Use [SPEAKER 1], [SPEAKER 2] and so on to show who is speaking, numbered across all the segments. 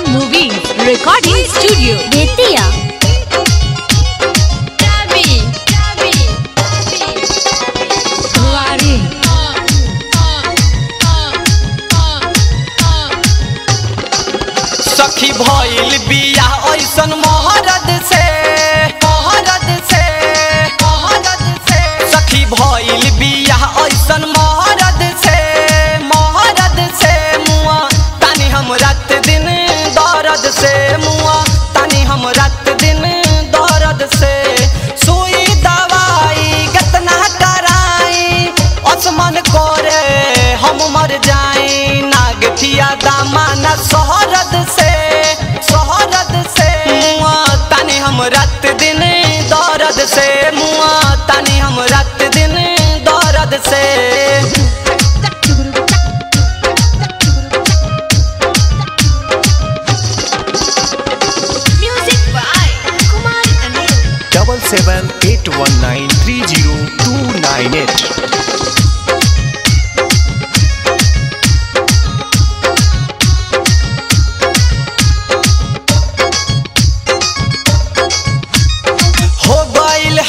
[SPEAKER 1] Movies Recording Studio Betia।
[SPEAKER 2] सखी भइल बिया ऐसन महरद से सखी भइल बिया ऐसन महरद से मुआ तानी हम रात दिन दर्द से मुआ तानी हम रात दिन दर्द से सुई दवाई कितना कराई असमन करे हम मर जाई नागथिया दामाना शहरद से मुआ तानी हम रात दिन दर्द से मुआ तानी हम रात दिन दर्द से।
[SPEAKER 3] Double 781930298।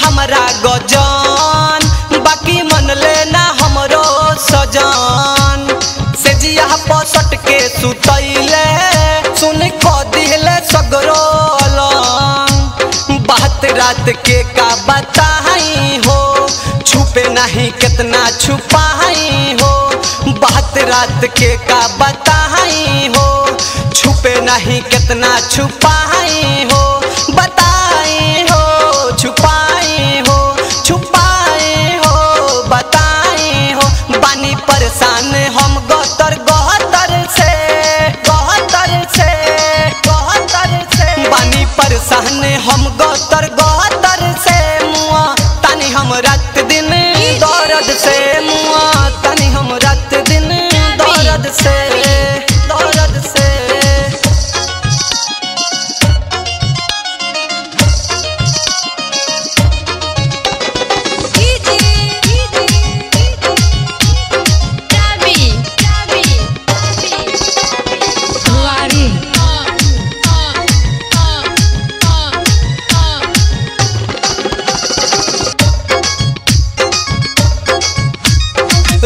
[SPEAKER 2] हमरा गजान बाकी मन लेना हमरो सजान से जिया पसट के सुतैले सुन को दिले सगरो अलंग बात रात के का बताई हो छुपे नहीं कितना छुपाई हो बात रात के का बताई हो छुपे नहीं कितना छुपाई हो बताई हो छुपाई हो बताई हो बानी परेशान हम गतर से बानी परेशान हम गतर से मुआ तानी हम रात दिन दर्द से मुआ तानी हम रात दिन दर्द से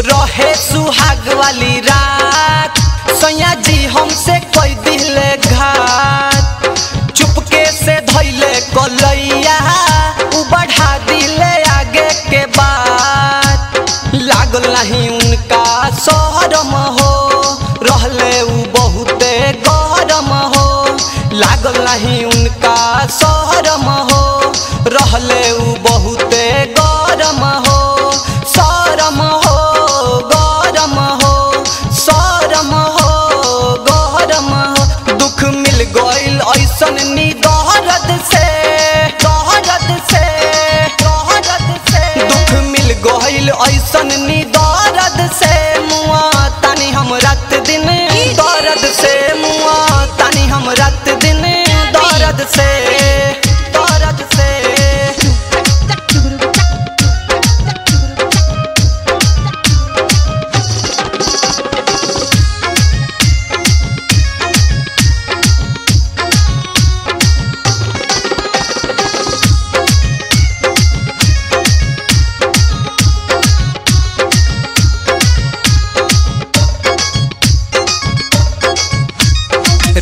[SPEAKER 2] रहे सुहाग वाली रात सैया जी हमसे कोई दिले घात चुपके से धैले कलैया उ बढ़ा दिले आगे के बात लागल नहीं उनका शरम हो रहले उ बहुते गरम हो लागल नहीं उनका शरम हो रहले उ बहुते गरम हो शरम हो दुख मिल गइल ऐसन निदर्द से दुख मिल गइल ऐसन निदर्द से मुआ तानी हम रात दिन दर्द से मुआ तानी हम रात दिन दर्द से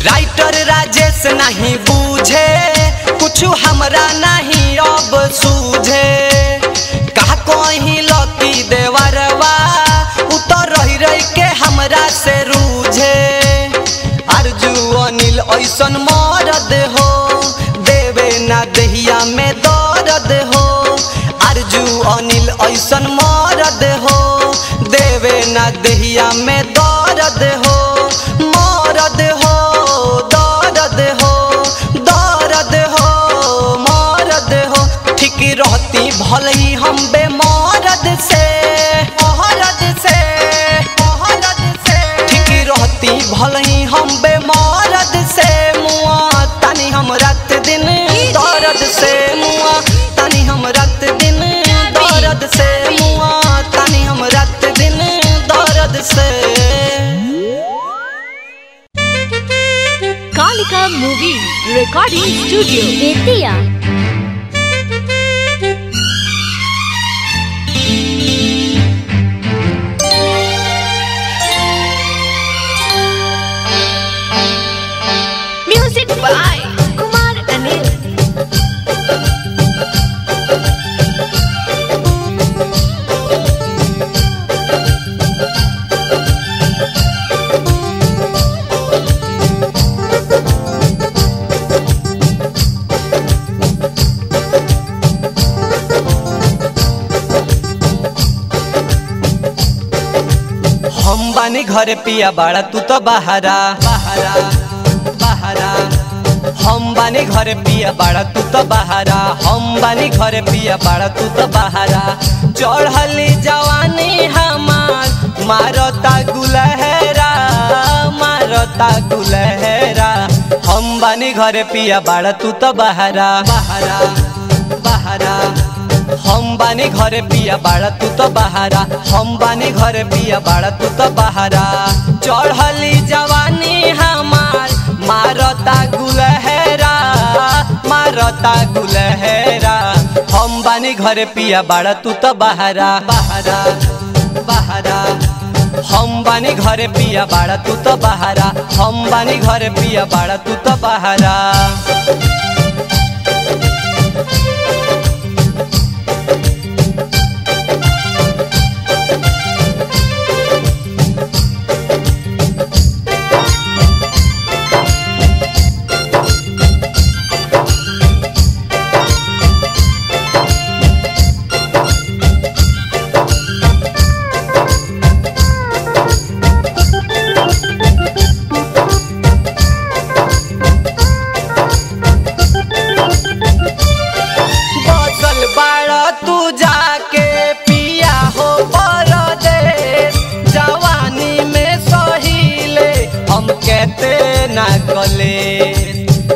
[SPEAKER 2] राइटर राजेश नहीं बूझे कुछ हमरा नहीं अब सूझे कहा कहीं लकी देवरवा उतर रही के हमरा से रूझे अर्जू अनिल ऐसन मरद हो देवे ना दहिया में दर्द हो अर्जू अनिल ऐसन मरद हो देवे ना दहिया में दर्द हो मरद हो ठीक रहती भलई हम बेमरद से ठीक रहती भलई हम बेमरद से मुआ तानी हम रात दिन दर्द से मुआ तानी हम रात दिन दर्द से मुआ तानी हम रात दिन दर्द से।
[SPEAKER 1] Recording Studio Betia. Music by Kumar Anil.
[SPEAKER 2] हम बानी घरे पिया बाड़ा तू तो बहारा बहारा बहारा। हम बानी घरे पिया बाड़ा तू तो बहारा। हम बानी घरे पिया बाड़ा तू तो बहारा। चढ़ली जवानी हमार मारता गुलहरा मारता गुलहरा। हम बानी घरे पिया बाड़ा तू तो बहारा बहारा बहारा। हम बानी घरे पिया बाड़ा तू तो बहारा। हम बानी घरे पिया बाड़ा तू तो बहारा। चढ़ली जवानी हमार मारता गुलहरा मारता गुलहरा। हम बानी घरे पिया बाड़ा तू तो बहारा बहारा बहारा। हम बानी घरे पिया बाड़ा तू तो बहारा। हम बानी घरे पिया बाड़ा तू तो बहारा।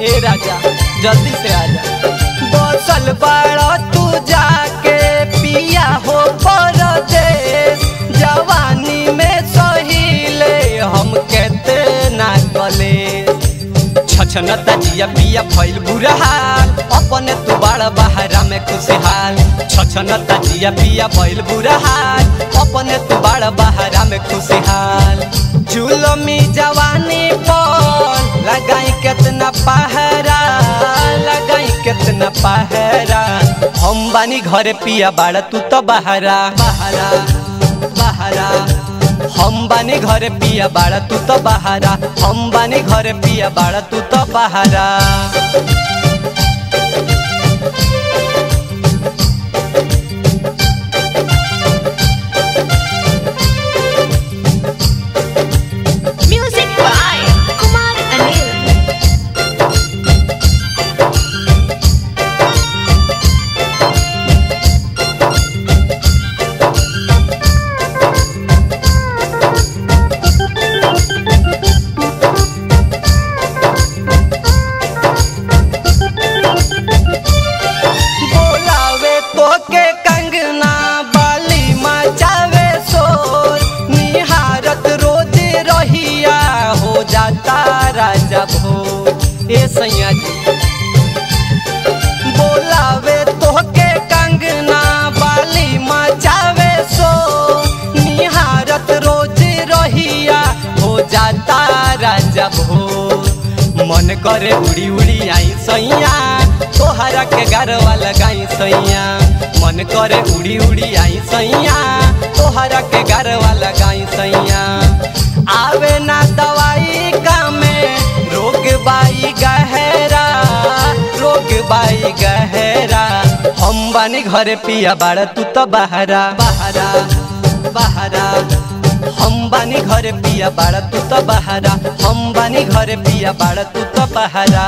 [SPEAKER 2] ए राजा जल्दी से आजा। बसल बाड़ा तू जाके पिया हो परदेश। जवानी में सहीले हम कहते ना कले। छछनता जिया पिया भइल बुरा हाल। अपने तू बाड़ा बहारा में खुशहाल। छछनता जिया पिया भइल बुरा हाल। अपने तू बाड़ा बहारा में खुशहाल। जुलमी जवानी पर लगाई कितना पहरा लगाई कितना पहरा। हम बानी घरे पिया बाड़ा तू तो बहारा बहारा बहारा। हम बानी घरे पिया बाड़ा तू तो बहारा। हम बानी घरे पिया बाड़ा तू तो बहारा। ए सैया जी बोलावे तोहके कंगना बाली मचावे सो। निहारत रोज रहिया हो जाता राजा भो। मन करे उड़ी उड़ी आई सैया तोहरा के गरवा लगाई सैया। मन करे उड़ी उड़ी आई सैया तोहरा के गरवा लगाई सैया। आवे ना दवाई कामे रोग बाई गहरा रोग बाई गहरा। हम बानी घरे पिया बाड़ा तू तो बहारा बहारा बहारा। हम बानी घरे पिया बाड़ा तू तो बहारा। हम बानी घरे पिया बाड़ा तू तो बहारा।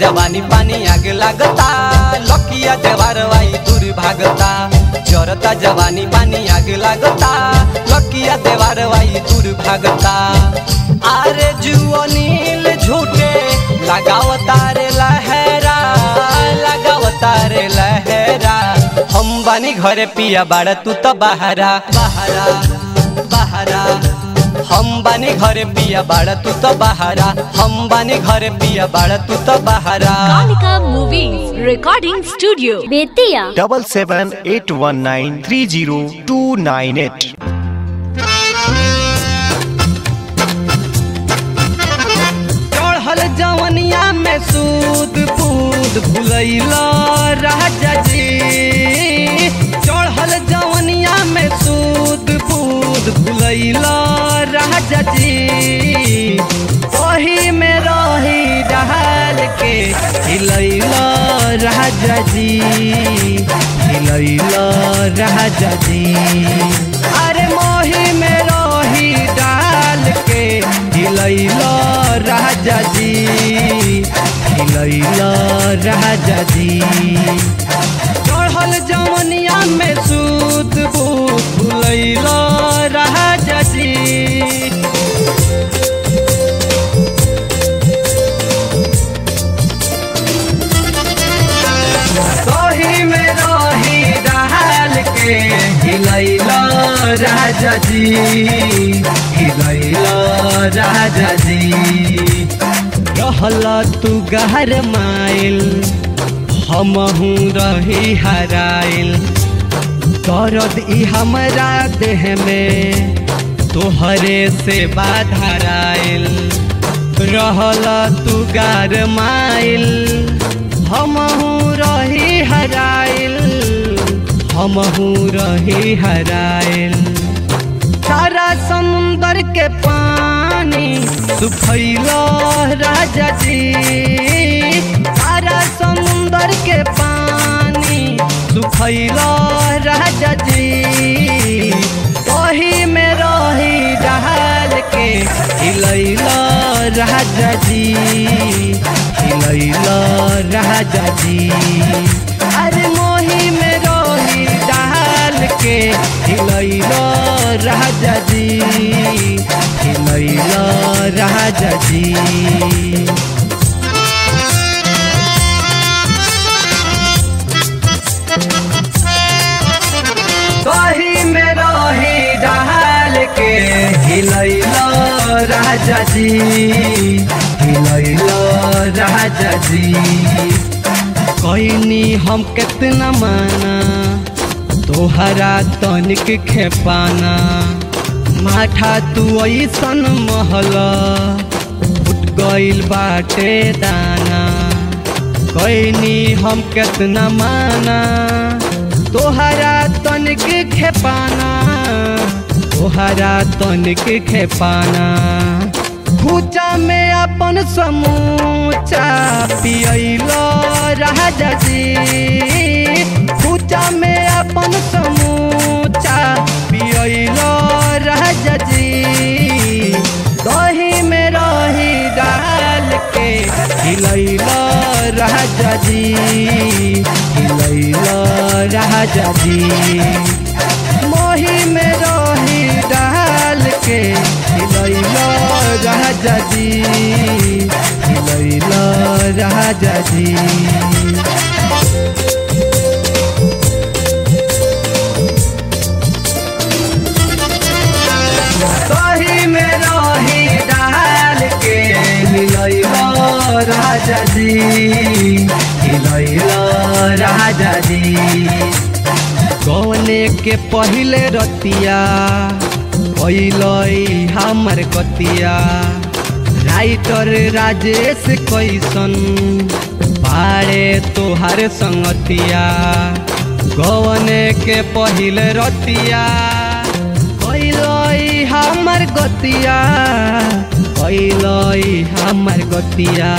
[SPEAKER 2] जवानी पानी आग लागता लकिया देवरवाई दूर भागता जरता जवानी पानी आग लागता लकिया देवरवाई दूर भागता अरे जुओ नील झूठे लगावता रे लहरा लगावता रे लहरा हम बानी घरे पिया बाड़ा तू तो बहरा बहरा बहरा हम बानी घरे पिया बाड़ा तू तो बहरा हम बानी घरे पिया बाड़ा तू तो बहरा
[SPEAKER 1] Kalika movies recording studio Bettiah
[SPEAKER 3] 7781930298।
[SPEAKER 2] चढ़ल जवनिया में सूद बूद भुलैला राजा जी चढ़ल जवनिया में सूद बूद भुलैला राजा जी वही में रही डहाल के हिलैला राजा जी हिलैला राजा जी अरे मोही में रही डाल के हिलैला राजा जी हिलैला राजा जी चढ़ल जवनिया में सूद बूद भुलैला राजा जी सोही में रही डाल के हिलैला राजा जी हिलैला राजा जी रहला तू गहर माइल हमहू रही हराइल दर्द ई हमरा देह में तोहरे से बाधराइल रहला तू गार माइल हमहू रही हराइल हमहू रही हराइल सारा समुंदर के पानी सुखैला राजा जी सारा समुंदर के पानी सुखैला राजा जी वही में रही डहाल के हिलैला राजा जी हिलैला राजा जी अरे मोही में रही डाल के हिलैला राजा जी हिलैला राजा जी कहीं में रही डाल के हिलैला राजा जी हिलैला राजा जी कहनी हम कितना माना तोहरा तनिक खेपाना माठा तू ऐसन महला फुट गइल बाटे दाना कहनी हम कितना माना तोहरा तनिक खेपाना तोहरा तनिक खेपाना खूचा में अपन समूचा पियैला राजा जी खूचा में अपन समूचा पियैला राजा जी दही में रही डाल के हिलैला राजा जी हिलैला राजा जी मोही में रही डाल के हिलैला राजा जी हिलैला राजा जी सही में रही डाल के हिलैला राजा जी हिलैला राजा जी कौने के पहले रतिया पहिलई हमर कतिया राइटर राजेश कैसन बाड़े तोहार संगतिया गवने के पहले रतिया पहिलई हमर गतिया पहिलई हमर गतिया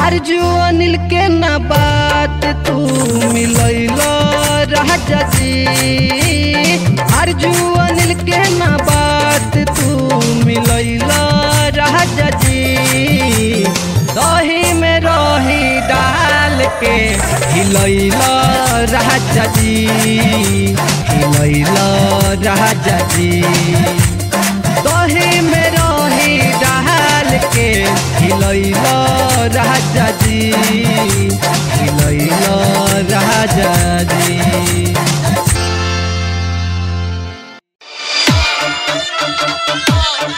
[SPEAKER 2] अर्जु अनिल के न बात तू मिलैला राजा जी अर्जु अनिल के न बात तू मिलैला राजा जी दही में रहे
[SPEAKER 4] के हिलैला राजा जी, हिलैला राजा जी। दही में रही डाल के हिलैला राजा जी, हिलैला राजा जी।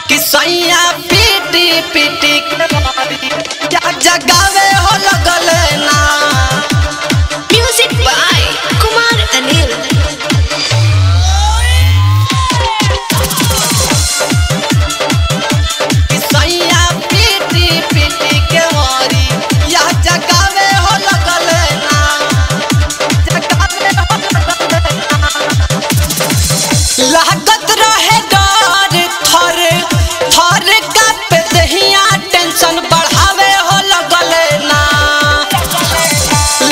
[SPEAKER 2] किसैया पीटी पीटी क्या जगावे हो लगल ना।
[SPEAKER 1] Music by Kumar Anil.
[SPEAKER 2] किसैया पीटी पीटी के मारी या जगावे हो लगल ना, जगावे हो लगल ना। लागत रहे डर थर थर कांपे देहिया टेंशन बढ़ावे हो लगल ना।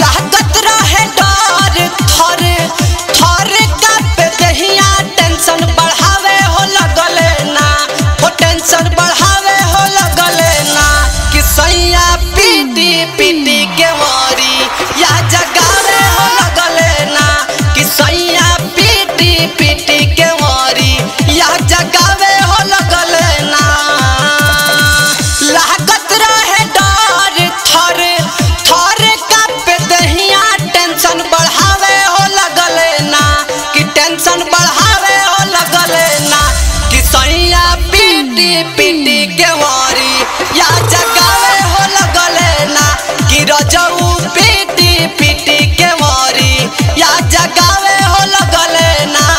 [SPEAKER 2] लागत रहे डर थर थर कांपे देहिया टेंशन बढ़ावे हो लगल ना, हो टेंशन बढ़ावे हो लगल ना। किसैया पीटी पीटी के मारी या जगावे हो लगल ना। किसैया पीटी पीटी के मारी या जगावे हो लगल ना। लागत रहे डर थर थर कांपे देहिया टेंशन बढ़ावे हो लगल ना, कि टेंशन बढ़ावे हो लगल ना। किसैया पीटी पीटी के मारी या जगावे हो लगल ना, कि रजऊ पीटी पीटी के मारी या जगावे हो लगल ना।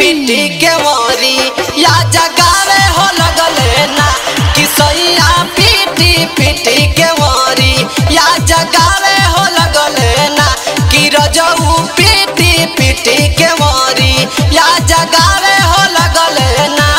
[SPEAKER 2] पीटी के मोरी या जगावे हो लगले ना कि सैया पीटी पीटी के मोरी या जगावे हो लगले ना कि रजऊ पीटी पीटी के मोरी या जगावे हो लगले ना।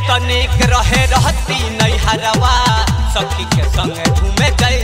[SPEAKER 2] तनिक रहे रहती नैहरवा सखी के संग घूमे गई